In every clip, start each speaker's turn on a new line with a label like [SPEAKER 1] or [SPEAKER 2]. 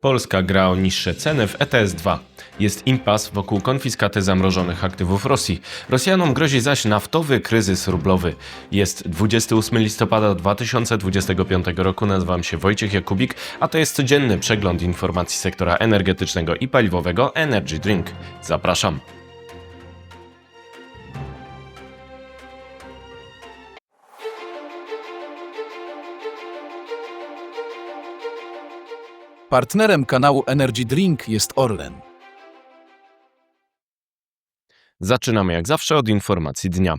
[SPEAKER 1] Polska gra o niższe ceny w ETS-2. Jest impas wokół konfiskaty zamrożonych aktywów Rosji. Rosjanom grozi zaś naftowy kryzys rublowy. Jest 28 listopada 2025 roku. Nazywam się Wojciech Jakubik, a to jest codzienny przegląd informacji sektora energetycznego i paliwowego Energy Drink. Zapraszam.
[SPEAKER 2] Partnerem kanału Energy Drink jest Orlen.
[SPEAKER 1] Zaczynamy jak zawsze od informacji dnia.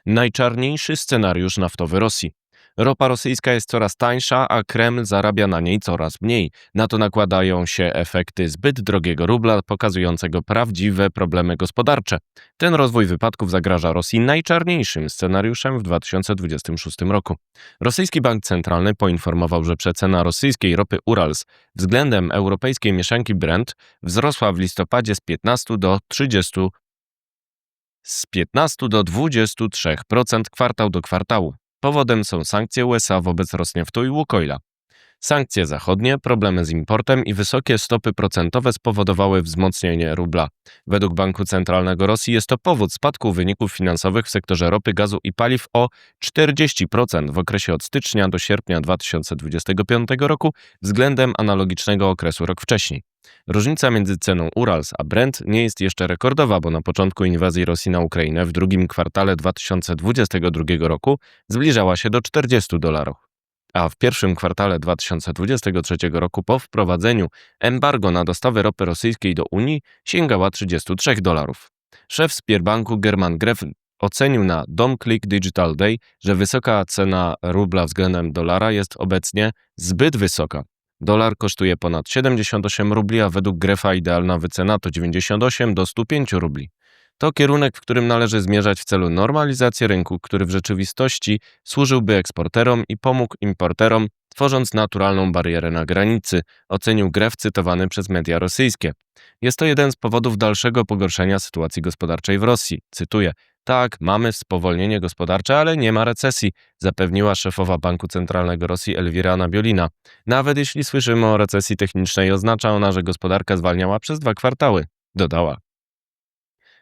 [SPEAKER 1] Najczarniejszy scenariusz naftowy Rosji. Ropa rosyjska jest coraz tańsza, a Kreml zarabia na niej coraz mniej. Na to nakładają się efekty zbyt drogiego rubla, pokazującego prawdziwe problemy gospodarcze. Ten rozwój wypadków zagraża Rosji najczarniejszym scenariuszem w 2026 roku. Rosyjski Bank Centralny poinformował, że przecena rosyjskiej ropy Urals względem europejskiej mieszanki Brent wzrosła w listopadzie z 15 do 23% kwartał do kwartału. Powodem są sankcje USA wobec Rosnieftu i Łukoila. Sankcje zachodnie, problemy z importem i wysokie stopy procentowe spowodowały wzmocnienie rubla. Według Banku Centralnego Rosji jest to powód spadku wyników finansowych w sektorze ropy, gazu i paliw o 40% w okresie od stycznia do sierpnia 2025 roku względem analogicznego okresu rok wcześniej. Różnica między ceną Urals a Brent nie jest jeszcze rekordowa, bo na początku inwazji Rosji na Ukrainę w drugim kwartale 2022 roku zbliżała się do $40, a w pierwszym kwartale 2023 roku po wprowadzeniu embargo na dostawy ropy rosyjskiej do Unii sięgała $33. Szef Sberbanku German Gref ocenił na DomClick Digital Day, że wysoka cena rubla względem dolara jest obecnie zbyt wysoka. Dolar kosztuje ponad 78 rubli, a według Grefa idealna wycena to 98 do 105 rubli. To kierunek, w którym należy zmierzać w celu normalizacji rynku, który w rzeczywistości służyłby eksporterom i pomógł importerom, tworząc naturalną barierę na granicy, ocenił Gref cytowany przez media rosyjskie. Jest to jeden z powodów dalszego pogorszenia sytuacji gospodarczej w Rosji. Cytuję: tak, mamy spowolnienie gospodarcze, ale nie ma recesji, zapewniła szefowa Banku Centralnego Rosji Elwira Nabiolina. Nawet jeśli słyszymy o recesji technicznej, oznacza ona, że gospodarka zwalniała przez 2 kwartały, dodała.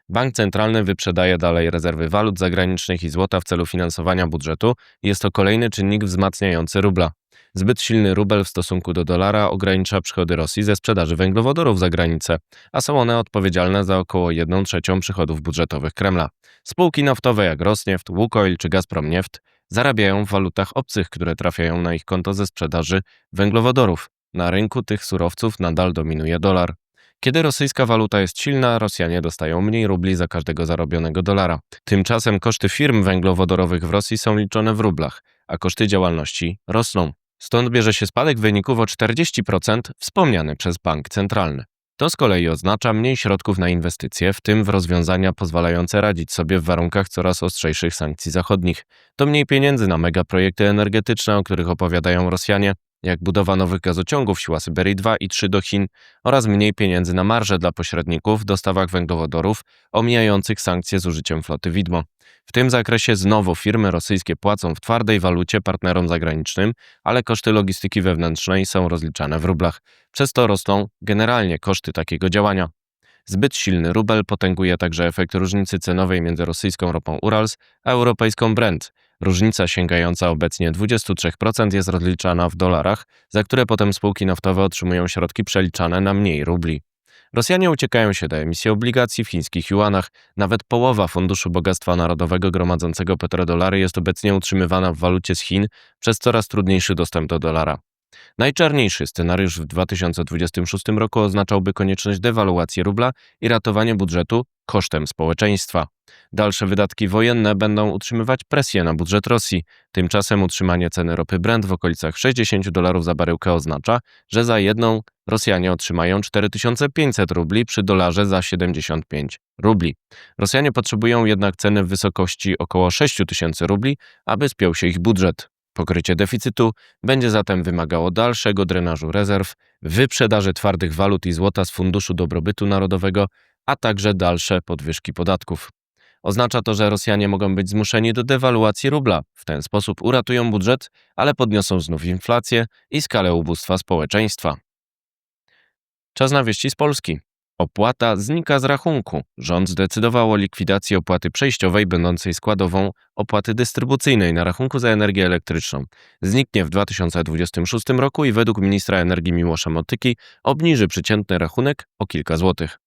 [SPEAKER 1] Bank Centralny wyprzedaje dalej rezerwy walut zagranicznych i złota w celu finansowania budżetu. Jest to kolejny czynnik wzmacniający rubla. Zbyt silny rubel w stosunku do dolara ogranicza przychody Rosji ze sprzedaży węglowodorów za granicę, a są one odpowiedzialne za około 1/3 przychodów budżetowych Kremla. Spółki naftowe jak Rosnieft, Łukoil czy Gazpromnieft zarabiają w walutach obcych, które trafiają na ich konto ze sprzedaży węglowodorów. Na rynku tych surowców nadal dominuje dolar. Kiedy rosyjska waluta jest silna, Rosjanie dostają mniej rubli za każdego zarobionego dolara. Tymczasem koszty firm węglowodorowych w Rosji są liczone w rublach, a koszty działalności rosną. Stąd bierze się spadek wyników o 40% wspomniany przez Bank Centralny. To z kolei oznacza mniej środków na inwestycje, w tym w rozwiązania pozwalające radzić sobie w warunkach coraz ostrzejszych sankcji zachodnich. To mniej pieniędzy na megaprojekty energetyczne, o których opowiadają Rosjanie, jak budowa nowych gazociągów Siła Syberii 2 i 3 do Chin, oraz mniej pieniędzy na marże dla pośredników w dostawach węglowodorów omijających sankcje z użyciem floty widmo. W tym zakresie znowu firmy rosyjskie płacą w twardej walucie partnerom zagranicznym, ale koszty logistyki wewnętrznej są rozliczane w rublach. Przez to rosną generalnie koszty takiego działania. Zbyt silny rubel potęguje także efekt różnicy cenowej między rosyjską ropą Urals a europejską Brent. Różnica sięgająca obecnie 23% jest rozliczana w dolarach, za które potem spółki naftowe otrzymują środki przeliczane na mniej rubli. Rosjanie uciekają się do emisji obligacji w chińskich juanach. Nawet połowa Funduszu Bogactwa Narodowego gromadzącego petrodolary jest obecnie utrzymywana w walucie z Chin przez coraz trudniejszy dostęp do dolara. Najczarniejszy scenariusz w 2026 roku oznaczałby konieczność dewaluacji rubla i ratowanie budżetu kosztem społeczeństwa. Dalsze wydatki wojenne będą utrzymywać presję na budżet Rosji. Tymczasem utrzymanie ceny ropy Brent w okolicach $60 za baryłkę oznacza, że za jedną Rosjanie otrzymają 4500 rubli przy dolarze za 75 rubli. Rosjanie potrzebują jednak ceny w wysokości około 6000 rubli, aby spiął się ich budżet. Pokrycie deficytu będzie zatem wymagało dalszego drenażu rezerw, wyprzedaży twardych walut i złota z Funduszu Dobrobytu Narodowego, a także dalsze podwyżki podatków. Oznacza to, że Rosjanie mogą być zmuszeni do dewaluacji rubla. W ten sposób uratują budżet, ale podniosą znów inflację i skalę ubóstwa społeczeństwa. Czas na wieści z Polski. Opłata znika z rachunku. Rząd zdecydował o likwidacji opłaty przejściowej będącej składową opłaty dystrybucyjnej na rachunku za energię elektryczną. Zniknie w 2026 roku i według ministra energii Miłosza Motyki obniży przeciętny rachunek o kilka złotych.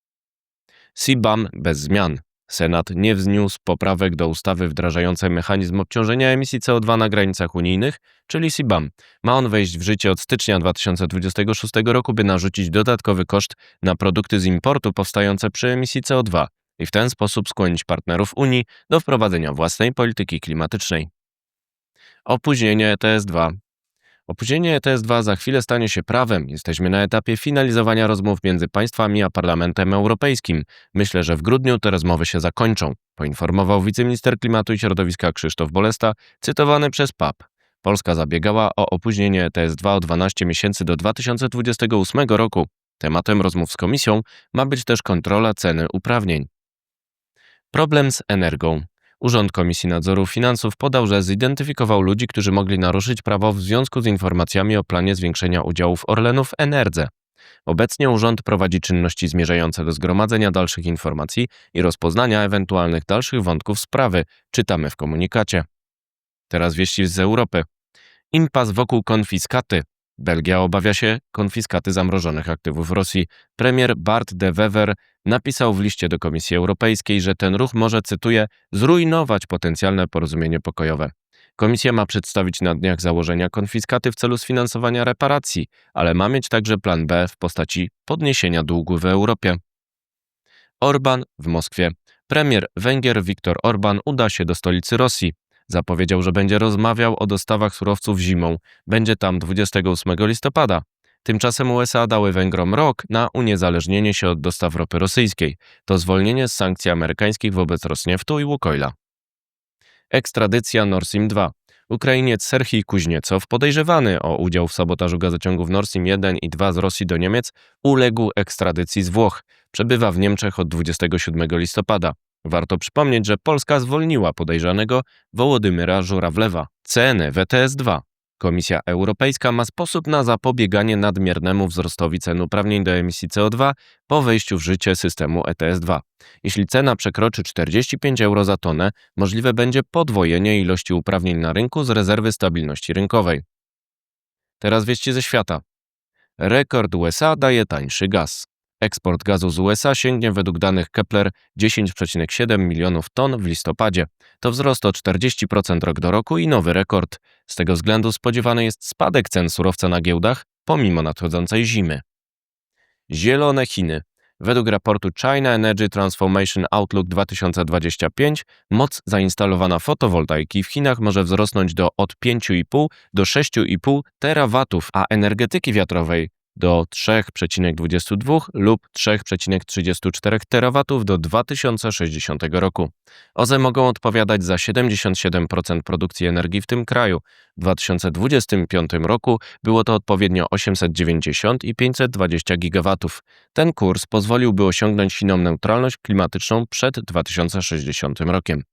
[SPEAKER 1] CBAM bez zmian. Senat nie wzniósł poprawek do ustawy wdrażającej mechanizm obciążenia emisji CO2 na granicach unijnych, czyli CBAM. Ma on wejść w życie od stycznia 2026 roku, by narzucić dodatkowy koszt na produkty z importu powstające przy emisji CO2 i w ten sposób skłonić partnerów Unii do wprowadzenia własnej polityki klimatycznej. Opóźnienie ETS-2. Opóźnienie ETS-2 za chwilę stanie się prawem. Jesteśmy na etapie finalizowania rozmów między państwami a Parlamentem Europejskim. Myślę, że w grudniu te rozmowy się zakończą, poinformował wiceminister klimatu i środowiska Krzysztof Bolesta, cytowany przez PAP. Polska zabiegała o opóźnienie ETS-2 o 12 miesięcy do 2028 roku. Tematem rozmów z Komisją ma być też kontrola ceny uprawnień. Problem z energią. Urząd Komisji Nadzoru Finansów podał, że zidentyfikował ludzi, którzy mogli naruszyć prawo w związku z informacjami o planie zwiększenia udziałów Orlenu w Enerdze. Obecnie urząd prowadzi czynności zmierzające do zgromadzenia dalszych informacji i rozpoznania ewentualnych dalszych wątków sprawy, czytamy w komunikacie. Teraz wieści z Europy. Impas wokół konfiskaty. Belgia obawia się konfiskaty zamrożonych aktywów Rosji. Premier Bart de Wever napisał w liście do Komisji Europejskiej, że ten ruch może, cytuję, zrujnować potencjalne porozumienie pokojowe. Komisja ma przedstawić na dniach założenia konfiskaty w celu sfinansowania reparacji, ale ma mieć także plan B w postaci podniesienia długu w Europie. Orban w Moskwie. Premier Węgier Viktor Orban uda się do stolicy Rosji. Zapowiedział, że będzie rozmawiał o dostawach surowców zimą. Będzie tam 28 listopada. Tymczasem USA dały Węgrom rok na uniezależnienie się od dostaw ropy rosyjskiej. To zwolnienie z sankcji amerykańskich wobec Rosnieftu i Łukoila. Ekstradycja Nord Stream 2. Ukrainiec Serhij Kuźniecow, podejrzewany o udział w sabotażu gazociągów Nord Stream 1 i 2 z Rosji do Niemiec, uległ ekstradycji z Włoch. Przebywa w Niemczech od 27 listopada. Warto przypomnieć, że Polska zwolniła podejrzanego Wołodymyra Żurawlewa. Ceny w ETS-2. Komisja Europejska ma sposób na zapobieganie nadmiernemu wzrostowi cen uprawnień do emisji CO2 po wejściu w życie systemu ETS-2. Jeśli cena przekroczy 45 euro za tonę, możliwe będzie podwojenie ilości uprawnień na rynku z rezerwy stabilności rynkowej. Teraz wieści ze świata. Rekord USA daje tańszy gaz. Eksport gazu z USA sięgnie według danych Kepler 10,7 milionów ton w listopadzie. To wzrost o 40% rok do roku i nowy rekord. Z tego względu spodziewany jest spadek cen surowca na giełdach pomimo nadchodzącej zimy. Zielone Chiny. Według raportu China Energy Transformation Outlook 2025 moc zainstalowana fotowoltaiki w Chinach może wzrosnąć od 5,5 do 6,5 terawatów, a energetyki wiatrowej do 3,22 lub 3,34 terawatów do 2060 roku. OZE mogą odpowiadać za 77% produkcji energii w tym kraju. W 2025 roku było to odpowiednio 890 i 520 gigawatów. Ten kurs pozwoliłby osiągnąć Chinom neutralność klimatyczną przed 2060 rokiem.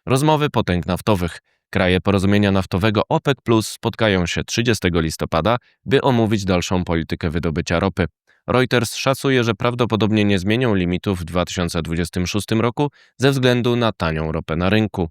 [SPEAKER 1] Rozmowy potęg naftowych. Kraje porozumienia naftowego OPEC Plus spotkają się 30 listopada, by omówić dalszą politykę wydobycia ropy. Reuters szacuje, że prawdopodobnie nie zmienią limitów w 2026 roku ze względu na tanią ropę na rynku.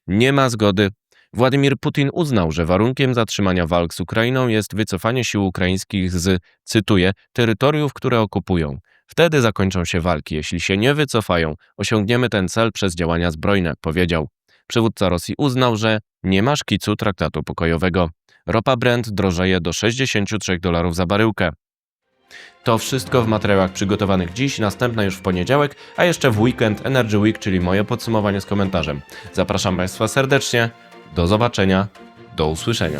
[SPEAKER 1] Nie ma zgody. Władimir Putin uznał, że warunkiem zatrzymania walk z Ukrainą jest wycofanie sił ukraińskich z, cytuję, terytoriów, które okupują. Wtedy zakończą się walki. Jeśli się nie wycofają, osiągniemy ten cel przez działania zbrojne, powiedział. Przywódca Rosji uznał, że nie ma szkicu traktatu pokojowego. Ropa Brent drożeje do $63 za baryłkę. To wszystko w materiałach przygotowanych dziś, następne już w poniedziałek, a jeszcze w weekend Energy Week, czyli moje podsumowanie z komentarzem. Zapraszam Państwa serdecznie, do zobaczenia, do usłyszenia.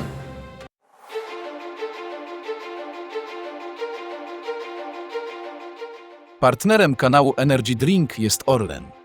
[SPEAKER 2] Partnerem kanału Energy Drink jest Orlen.